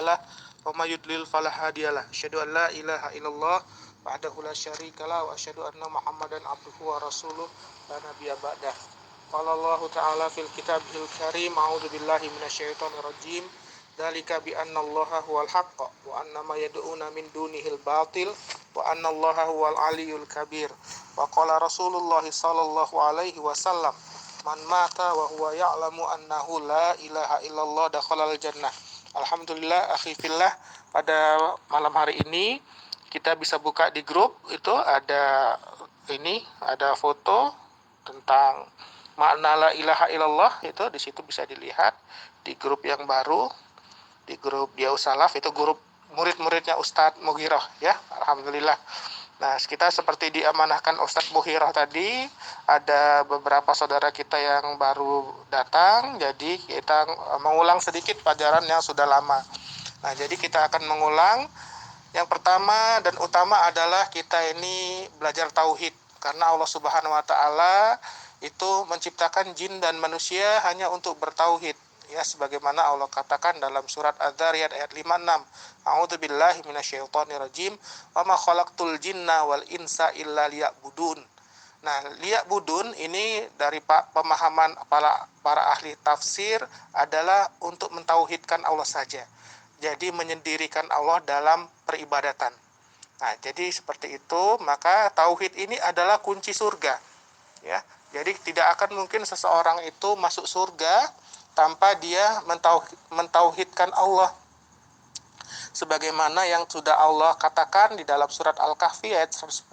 mudhillalah wa may yudlil fala hadiyalah. Asyhadu an la ilaha illallah wahdahu la syarikalah wa asyhadu anna Muhammadan abduhu wa rasuluh la nabiyya ba'dah. Qala Allah Ta'ala fil kitabil karim, a'udzu billahi minasyaitonir rajim. Dzalika bi anna Allaha huwal haqq wa anna ma yad'una min dunihil batil wa anna Allaha huwal aliyyul kabir. Wa qala Rasulullah sallallahu alaihi wasallam, man mata wa huwa ya'lamu annahu la ilaha illallah dakhalal jannah. Alhamdulillah, akhi fillah, pada malam hari ini kita bisa buka di grup itu ada foto tentang makna la ilaha illallah. Itu di situ bisa dilihat di grup yang baru, di grup Diau Salaf, itu grup murid-muridnya Ustadz Mughirah ya. Alhamdulillah. Nah, kita seperti diamanahkan Ustadz Mughirah tadi, ada beberapa saudara kita yang baru datang, jadi kita mengulang sedikit pelajaran yang sudah lama. Nah, jadi kita akan mengulang. Yang pertama dan utama adalah kita ini belajar tauhid, karena Allah Subhanahu wa taala itu menciptakan jin dan manusia hanya untuk bertauhid. Ya, sebagaimana Allah katakan dalam surat Az-Zariyat ayat 56, a'udzubillahi minasyaitonirrajim, wa ma khalaqtul jinna wal insa illa liya'budun. Nah, liya'budun ini dari pemahaman para ahli tafsir adalah untuk mentauhidkan Allah saja. Jadi menyendirikan Allah dalam peribadatan. Nah, jadi seperti itu, maka tauhid ini adalah kunci surga. Ya, jadi tidak akan mungkin seseorang itu masuk surga tanpa dia mentauhidkan Allah. Sebagaimana yang sudah Allah katakan di dalam surat Al-Kahfi ayat 110,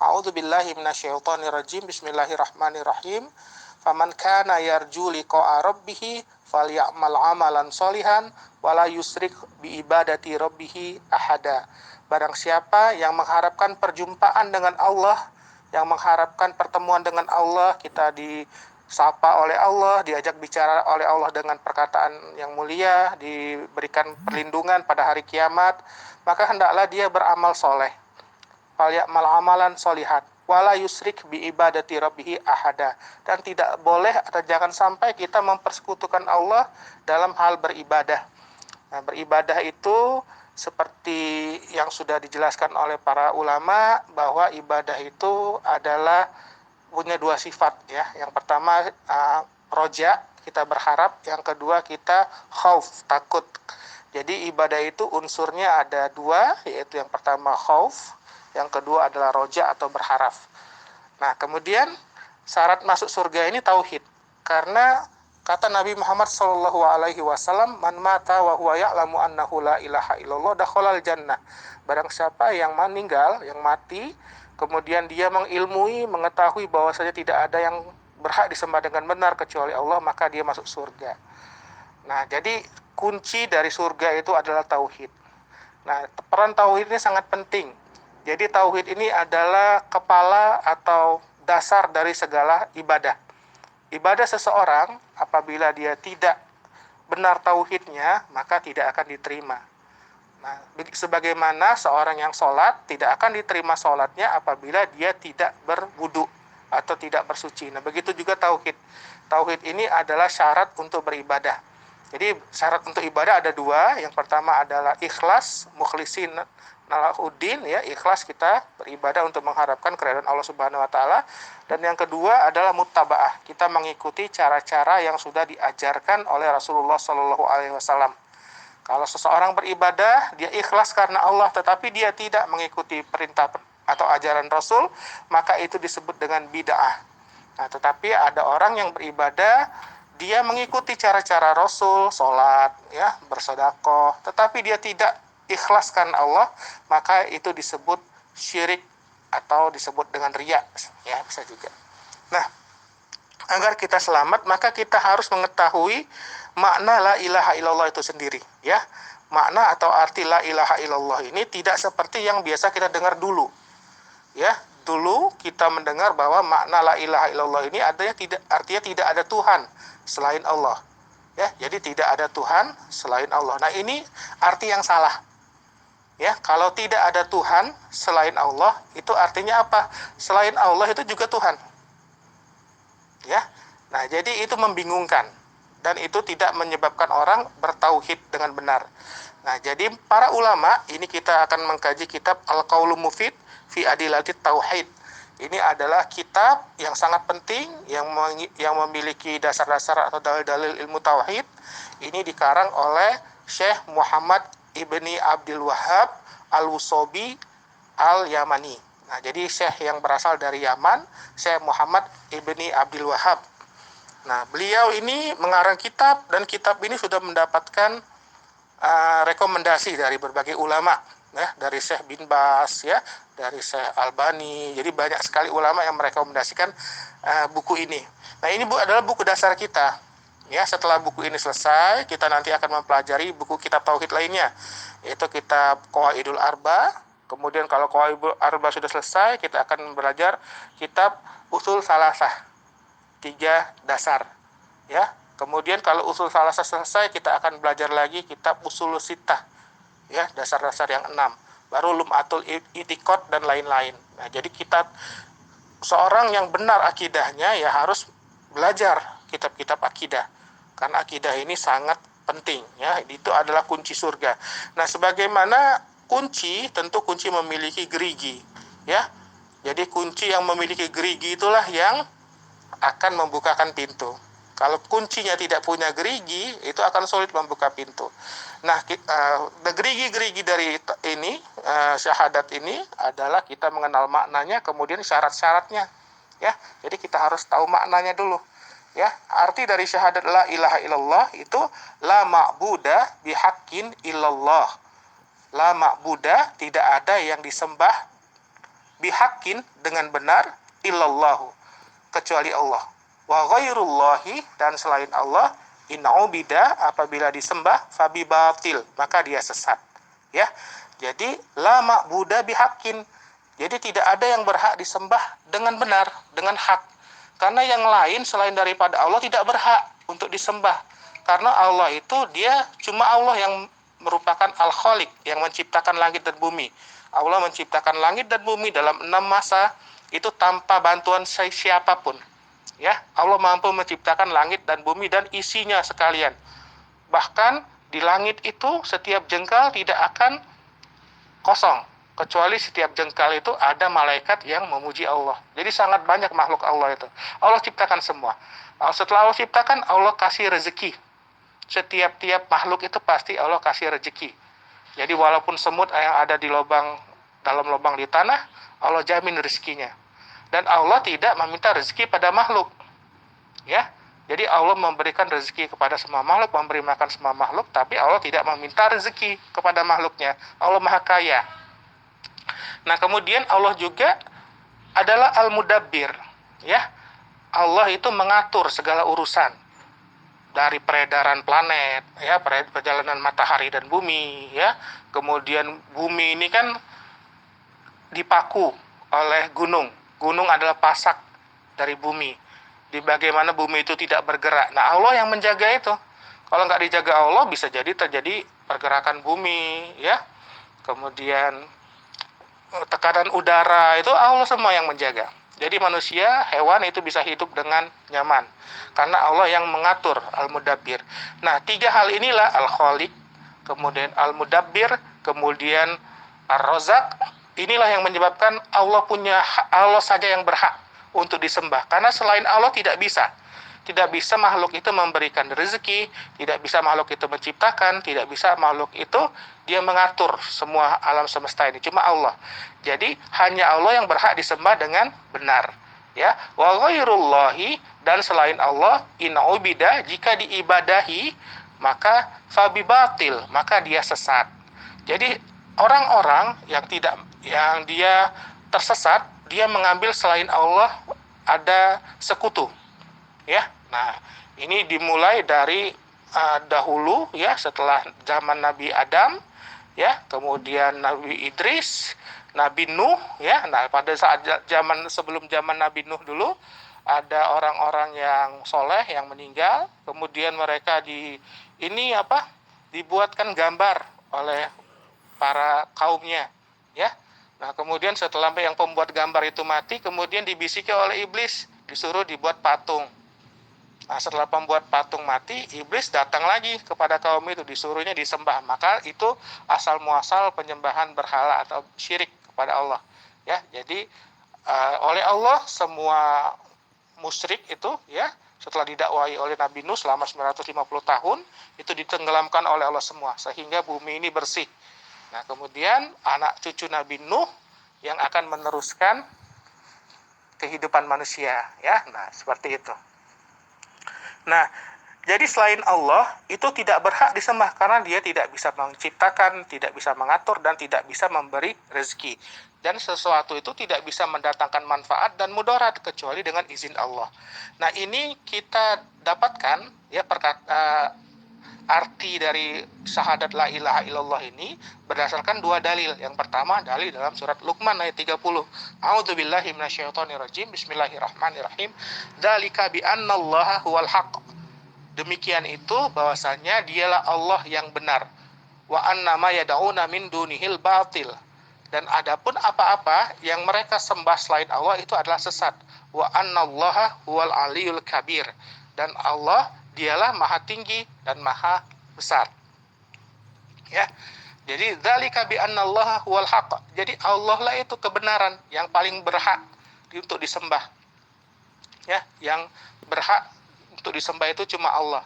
a'udzubillahi minasyaitonirrajim, bismillahirrahmanirrahim, faman kana yarju liqa'a rabbih falyamal amalan sholihan wala yusrik bi ibadati rabbih ahada. Barang siapa yang mengharapkan perjumpaan dengan Allah, yang mengharapkan pertemuan dengan Allah, kita disapa oleh Allah, diajak bicara oleh Allah dengan perkataan yang mulia, diberikan perlindungan pada hari kiamat, maka hendaklah dia beramal soleh. Falyamal amalan sholihat wala yusrik bi ibadati rabbih ahada. Dan tidak boleh atau jangan sampai kita mempersekutukan Allah dalam hal beribadah. Nah, beribadah itu seperti yang sudah dijelaskan oleh para ulama, bahwa ibadah itu adalah punya dua sifat ya. Yang pertama roja, kita berharap. Yang kedua kita khauf, takut. Jadi ibadah itu unsurnya ada dua, yaitu yang pertama khauf, yang kedua adalah roja atau berharap. Nah, kemudian syarat masuk surga ini tauhid. Karena kata Nabi Muhammad SAW, man mata wa huwa ya'lamu annahu la ilaha illallah dakhalal jannah. Barang siapa yang meninggal, yang mati, kemudian dia mengilmui, mengetahui bahwasanya tidak ada yang berhak disembah dengan benar kecuali Allah, maka dia masuk surga. Nah, jadi kunci dari surga itu adalah tauhid. Nah, peran tauhid ini sangat penting. Jadi tauhid ini adalah kepala atau dasar dari segala ibadah. Ibadah seseorang apabila dia tidak benar tauhidnya, maka tidak akan diterima. Nah, sebagaimana seorang yang sholat tidak akan diterima sholatnya apabila dia tidak berwudu atau tidak bersuci. Nah, begitu juga tauhid. Tauhid ini adalah syarat untuk beribadah. Jadi syarat untuk ibadah ada dua. Yang pertama adalah ikhlas, mukhlisin lahuddin, ya, ikhlas kita beribadah untuk mengharapkan keridhaan Allah Subhanahu wa taala. Dan yang kedua adalah muttabaah, kita mengikuti cara-cara yang sudah diajarkan oleh Rasulullah sallallahu alaihi wasallam. Kalau seseorang beribadah, dia ikhlas karena Allah, tetapi dia tidak mengikuti perintah atau ajaran Rasul, maka itu disebut dengan bid'ah. Nah, tetapi ada orang yang beribadah, dia mengikuti cara-cara Rasul, sholat, ya, bersedekah, tetapi dia tidak ikhlaskan Allah, maka itu disebut syirik atau disebut dengan riya, ya, bisa juga. Nah, agar kita selamat, maka kita harus mengetahui makna la ilaha illallah itu sendiri, ya. Makna atau arti la ilaha illallah ini tidak seperti yang biasa kita dengar dulu. Ya, dulu kita mendengar bahwa makna la ilaha illallah ini artinya tidak ada Tuhan selain Allah. Ya, jadi tidak ada Tuhan selain Allah. Nah, ini arti yang salah. Ya, kalau tidak ada Tuhan selain Allah, itu artinya apa? Selain Allah itu juga Tuhan. Ya. Nah, jadi itu membingungkan. dan itu tidak menyebabkan orang bertauhid dengan benar. Nah, jadi para ulama, ini kita akan mengkaji kitab Al-Qaulul Mufid fi Adillatit Tauhid. Ini adalah kitab yang sangat penting yang memiliki dasar-dasar atau dalil-dalil ilmu tauhid. Ini dikarang oleh Syekh Muhammad Ibni Abdul Wahhab Al-Wusobi Al-Yamani. Nah, jadi Syekh yang berasal dari Yaman, Syekh Muhammad Ibni Abdul Wahhab. Nah, beliau ini mengarang kitab, dan kitab ini sudah mendapatkan rekomendasi dari berbagai ulama, ya, dari Syekh bin Bas, ya, dari Syekh Albani. Jadi banyak sekali ulama yang merekomendasikan buku ini. Nah, ini adalah buku dasar kita. Ya, setelah buku ini selesai, kita nanti akan mempelajari buku kitab tauhid lainnya, yaitu kitab Qawaidul Arba. Kemudian kalau Qawaidul Arba sudah selesai, kita akan belajar kitab Usul Salasah, 3 dasar, ya. Kemudian kalau usul salasah selesai, kita akan belajar lagi kitab Usul Sittah, ya, dasar-dasar yang 6. Baru Lum'atul I'tiqad dan lain-lain. Nah, jadi kita seorang yang benar akidahnya ya harus belajar kitab-kitab akidah. Karena akidah ini sangat penting, ya. Itu adalah kunci surga. Nah, sebagaimana kunci, tentu kunci memiliki gerigi, ya. Jadi kunci yang memiliki gerigi itulah yang akan membukakan pintu. Kalau kuncinya tidak punya gerigi, itu akan sulit membuka pintu. Nah, gerigi-gerigi dari ini, syahadat ini adalah kita mengenal maknanya, kemudian syarat-syaratnya. Ya, jadi kita harus tahu maknanya dulu. Ya, arti dari syahadat la ilaha illallah itu la ma'buda bihaqqin illallah. La ma'buda, tidak ada yang disembah bihaqqin dengan benar illallahu, kecuali Allah. Wa ghairullahi, dan selain Allah, in'ubida, apabila disembah fabi batil, maka dia sesat, ya. Jadi la ma'buda bihaqqin, jadi tidak ada yang berhak disembah dengan benar, dengan hak, karena yang lain selain daripada Allah tidak berhak untuk disembah. Karena Allah itu dia cuma Allah yang merupakan Al-Khaliq, yang menciptakan langit dan bumi. Allah menciptakan langit dan bumi dalam 6 masa itu tanpa bantuan siapapun. Ya, Allah mampu menciptakan langit dan bumi dan isinya sekalian. Bahkan di langit itu setiap jengkal tidak akan kosong, kecuali setiap jengkal itu ada malaikat yang memuji Allah. Jadi sangat banyak makhluk Allah itu. Allah ciptakan semua. Setelah Allah ciptakan, Allah kasih rezeki. Setiap makhluk itu pasti Allah kasih rezeki. Jadi walaupun semut yang ada di dalam lubang di tanah, Allah jamin rezekinya. Dan Allah tidak meminta rezeki pada makhluk, ya. Jadi Allah memberikan rezeki kepada semua makhluk, memberi makan semua makhluk, tapi Allah tidak meminta rezeki kepada makhluknya. Allah Maha Kaya. Nah, kemudian Allah juga adalah Al-Mudabbir, ya. Allah itu mengatur segala urusan, dari peredaran planet, ya, perjalanan matahari dan bumi, ya. Kemudian bumi ini kan dipaku oleh gunung. Gunung adalah pasak dari bumi. Di bagaimana bumi itu tidak bergerak. Nah, Allah yang menjaga itu. Kalau nggak dijaga Allah, bisa jadi terjadi pergerakan bumi, ya. Kemudian tekanan udara, itu Allah semua yang menjaga. Jadi manusia, hewan itu bisa hidup dengan nyaman. Karena Allah yang mengatur, Al-Mudabbir. Nah, 3 hal inilah, Al-Khaliq, kemudian Al-Mudabbir, kemudian Ar-Razak. Inilah yang menyebabkan Allah saja yang berhak untuk disembah. Karena selain Allah tidak bisa makhluk itu memberikan rezeki, tidak bisa makhluk itu menciptakan, tidak bisa makhluk itu dia mengatur semua alam semesta ini. Cuma Allah. Jadi hanya Allah yang berhak disembah dengan benar. Ya, wa ghairullahi, dan selain Allah, in'ubida, jika diibadahi, maka fabi batil, maka dia sesat. Jadi orang-orang yang dia tersesat, dia mengambil selain Allah ada sekutu, ya. Nah, ini dimulai dari dahulu, ya, setelah zaman Nabi Adam, ya, kemudian Nabi Idris, Nabi Nuh, ya. Nah, pada saat sebelum zaman Nabi Nuh dulu ada orang-orang yang soleh yang meninggal, kemudian mereka dibuatkan gambar oleh para kaumnya, ya. Nah, kemudian setelah yang pembuat gambar itu mati, kemudian dibisiki oleh iblis, disuruh dibuat patung, Nah, setelah pembuat patung mati, iblis datang lagi kepada kaum itu, disuruhnya disembah. Maka itu asal muasal penyembahan berhala atau syirik kepada Allah. Ya, jadi oleh Allah semua musyrik itu ya setelah didakwai oleh Nabi Nuh selama 950 tahun itu ditenggelamkan oleh Allah semua sehingga bumi ini bersih. Nah, kemudian anak cucu Nabi Nuh yang akan meneruskan kehidupan manusia ya. Nah, seperti itu. Nah, jadi selain Allah itu tidak berhak disembah karena dia tidak bisa menciptakan, tidak bisa mengatur, dan tidak bisa memberi rezeki. Dan sesuatu itu tidak bisa mendatangkan manfaat dan mudarat kecuali dengan izin Allah. Nah, ini kita dapatkan ya arti dari syahadat la ilaha illallah ini berdasarkan dua dalil. Yang pertama dalil dalam surat Luqman ayat 30. A'udzubillahi minasyaitonirrajim. Bismillahirrahmanirrahim. Dzalika bi annallaha huwal haqq. Demikian itu bahwasanya dialah Allah yang benar. Wa annama yad'una min dunihil batil. Dan adapun apa-apa yang mereka sembah selain Allah itu adalah sesat. Wa annallaha huwal aliyul kabir. Dan Allah dialah maha tinggi dan maha besar. Ya. Jadi dzalika bi annallaha huwal haqq. Jadi Allah lah itu kebenaran yang paling berhak untuk disembah. Ya, yang berhak untuk disembah itu cuma Allah.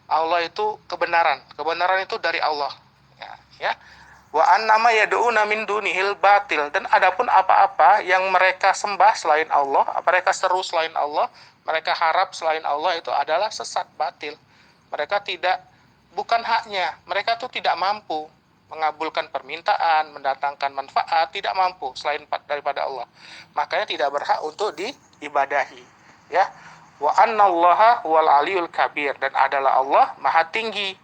Allah itu kebenaran. Kebenaran itu dari Allah. Ya. Wa annama yad'una min dunihil batil. Dan adapun apa-apa yang mereka sembah selain Allah, mereka seru selain Allah, mereka harap selain Allah itu adalah sesat, batil. Mereka bukan haknya. Mereka tuh tidak mampu mengabulkan permintaan, mendatangkan manfaat, tidak mampu selain daripada Allah. Makanya tidak berhak untuk diibadahi. Ya. Wa annallaha wal aliyul kabir. Dan adalah Allah maha tinggi.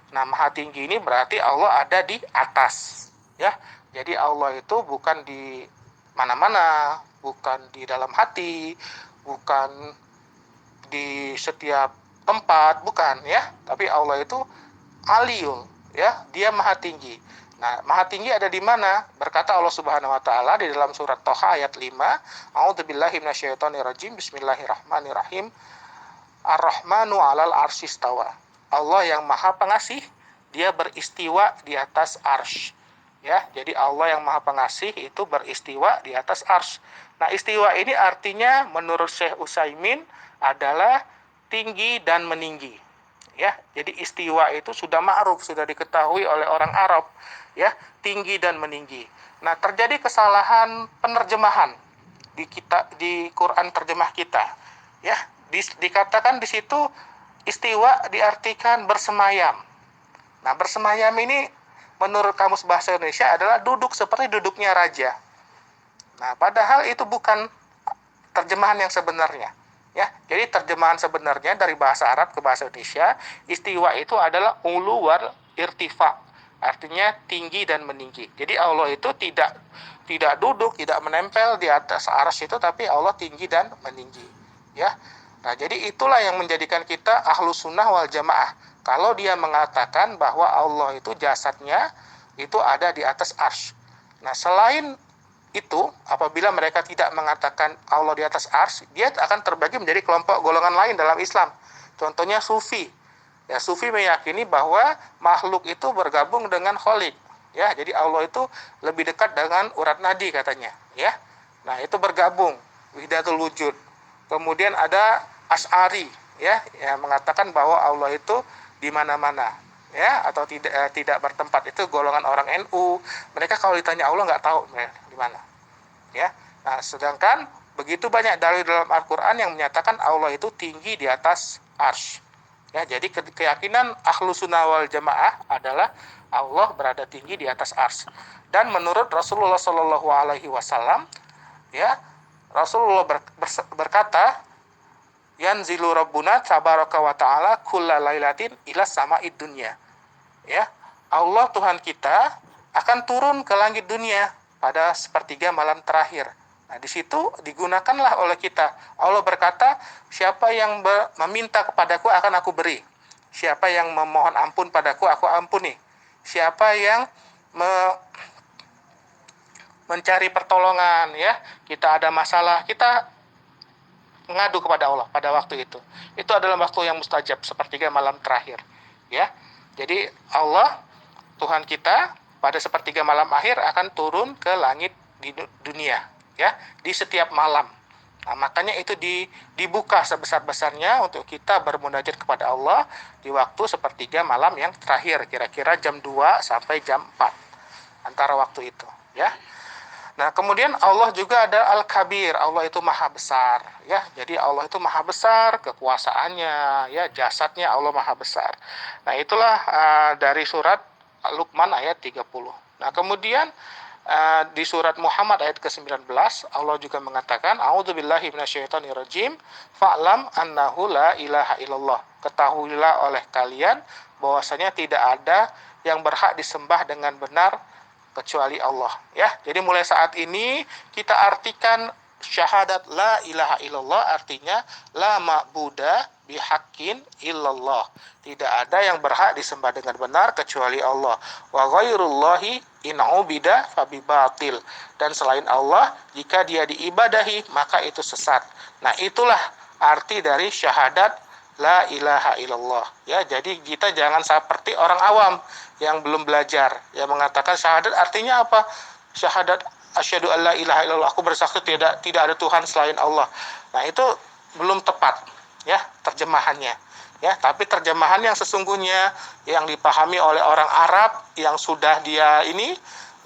Nah, maha tinggi ini berarti Allah ada di atas. Ya. Jadi Allah itu bukan di mana-mana, bukan di dalam hati, bukan di setiap tempat, bukan ya. Tapi Allah itu aliyul, ya. Dia maha tinggi. Nah, maha tinggi ada di mana? Berkata Allah Subhanahu wa taala di dalam surat Thaha ayat 5, A'udzubillahi minasyaitonirrajim. Bismillahirrahmanirrahim. Ar-Rahmanu 'alal arsyistawa. Allah yang Maha Pengasih, dia beristiwa di atas arsy. Ya, jadi Allah yang Maha Pengasih itu beristiwa di atas arsy. Nah, istiwa ini artinya menurut Syekh Utsaimin adalah tinggi dan meninggi. Ya, jadi istiwa itu sudah ma'ruf, sudah diketahui oleh orang Arab, ya, tinggi dan meninggi. Nah, terjadi kesalahan penerjemahan di Quran terjemah kita. Ya, dikatakan di situ istiwa diartikan bersemayam. Nah, bersemayam ini menurut Kamus Bahasa Indonesia adalah duduk seperti duduknya raja. Nah, padahal itu bukan terjemahan yang sebenarnya. Ya, jadi terjemahan sebenarnya dari bahasa Arab ke bahasa Indonesia, istiwa itu adalah ulu war irtifa, artinya tinggi dan meninggi. Jadi Allah itu tidak duduk, tidak menempel di atas arsy itu, tapi Allah tinggi dan meninggi. Ya, nah jadi itulah yang menjadikan kita ahlus sunnah wal jamaah. Kalau dia mengatakan bahwa Allah itu jasadnya itu ada di atas arsy. Nah, selain itu apabila mereka tidak mengatakan Allah di atas arsy, dia akan terbagi menjadi kelompok golongan lain dalam Islam. Contohnya sufi. Ya, sufi meyakini bahwa makhluk itu bergabung dengan Khalik. Ya, jadi Allah itu lebih dekat dengan urat nadi katanya, ya. Nah, itu bergabung wahdatul wujud. Kemudian ada Asy'ari, ya, yang mengatakan bahwa Allah itu di mana-mana, ya, atau tidak bertempat. Itu golongan orang NU. Mereka kalau ditanya Allah nggak tahu di mana. Ya. Nah, sedangkan begitu banyak dalil dalam Al-Qur'an yang menyatakan Allah itu tinggi di atas arsy. Ya, jadi keyakinan Ahlus Sunnah wal Jamaah adalah Allah berada tinggi di atas arsy. Dan menurut Rasulullah Shallallahu alaihi wasallam, ya, Rasulullah berkata, yanzilu rabbuna tabaraka wa ta'ala kulla lailatin ila sama'id dunya. Ya, Allah Tuhan kita akan turun ke langit dunia pada sepertiga malam terakhir. Nah, di situ digunakanlah oleh kita. Allah berkata, siapa yang meminta kepadaku akan aku beri. Siapa yang memohon ampun padaku, aku ampuni. Siapa yang mencari pertolongan, ya, kita ada masalah, kita mengadu kepada Allah pada waktu itu. Itu adalah waktu yang mustajab, sepertiga malam terakhir. Ya, jadi Allah Tuhan kita pada sepertiga malam akhir akan turun ke langit di dunia, ya, di setiap malam. Nah, makanya itu dibuka sebesar-besarnya untuk kita bermunajat kepada Allah di waktu sepertiga malam yang terakhir, kira-kira jam 2 sampai jam 4 antara waktu itu, ya. Nah, kemudian Allah juga ada Al-Kabir, Allah itu maha besar, ya. Jadi Allah itu maha besar, kekuasaannya, ya, jasadnya Allah maha besar. Nah, itulah dari surat Luqman ayat 30. Nah, kemudian di surat Muhammad ayat ke-19 Allah juga mengatakan, A'udzubillahi minasyaitonirrajim, fa'lam annahu la ilaha illallah. Ketahuilah oleh kalian bahwasanya tidak ada yang berhak disembah dengan benar kecuali Allah, ya. Jadi mulai saat ini kita artikan syahadat la ilaha illallah artinya la ma'buda bihaqqin illallah. Tidak ada yang berhak disembah dengan benar kecuali Allah. Wa ghairullahi in ubida fabi batil. Dan selain Allah, jika dia diibadahi maka itu sesat. Nah, itulah arti dari syahadat la ilaha illallah, ya. Jadi kita jangan seperti orang awam yang belum belajar, yang mengatakan syahadat artinya apa? Syahadat asyhadu alla ilaha illallah, aku bersaksi tidak ada Tuhan selain Allah. Nah, itu belum tepat, ya, terjemahannya, ya. Tapi terjemahan yang sesungguhnya yang dipahami oleh orang Arab yang sudah dia ini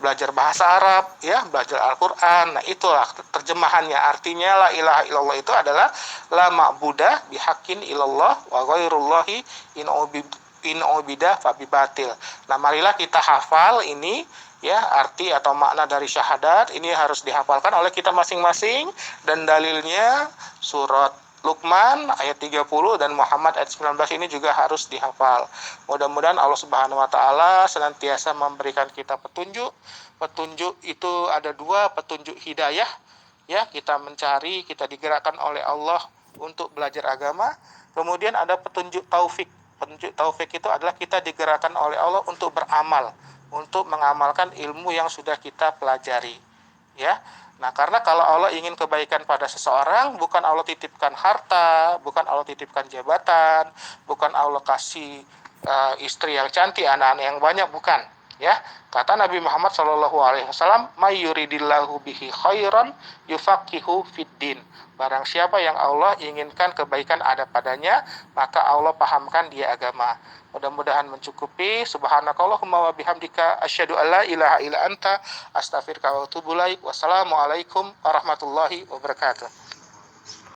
belajar bahasa Arab, ya, belajar Al-Quran. Nah, itulah terjemahannya. Artinya la ilaha illallah itu adalah la ma'budah bihaqqin illallah wa ghairullahi in ubida fabi batil. Nah, marilah kita hafal ini, ya, arti atau makna dari syahadat ini harus dihafalkan oleh kita masing-masing, dan dalilnya surat Luqman ayat 30 dan Muhammad ayat 19 ini juga harus dihafal. Mudah-mudahan Allah Subhanahu wa taala senantiasa memberikan kita petunjuk. Petunjuk itu ada dua, petunjuk hidayah, ya, kita mencari, kita digerakkan oleh Allah untuk belajar agama. Kemudian ada petunjuk taufik. Petunjuk taufik itu adalah kita digerakkan oleh Allah untuk beramal, untuk mengamalkan ilmu yang sudah kita pelajari, ya. Nah, karena kalau Allah ingin kebaikan pada seseorang, bukan Allah titipkan harta, bukan Allah titipkan jabatan, bukan Allah kasih istri yang cantik, anak-anak yang banyak, bukan, ya. Kata Nabi Muhammad SAW, may yuridillahu bihi khairan yufaqihu fiddin. Barang siapa yang Allah inginkan kebaikan ada padanya, maka Allah pahamkan dia agama. Mudah-mudahan mencukupi. Subhanakallahumma wa bihamdika asyhadu alla ilaha illa anta astaghfiruka wa atubu ilaik. Wassalamualaikum warahmatullahi wabarakatuh.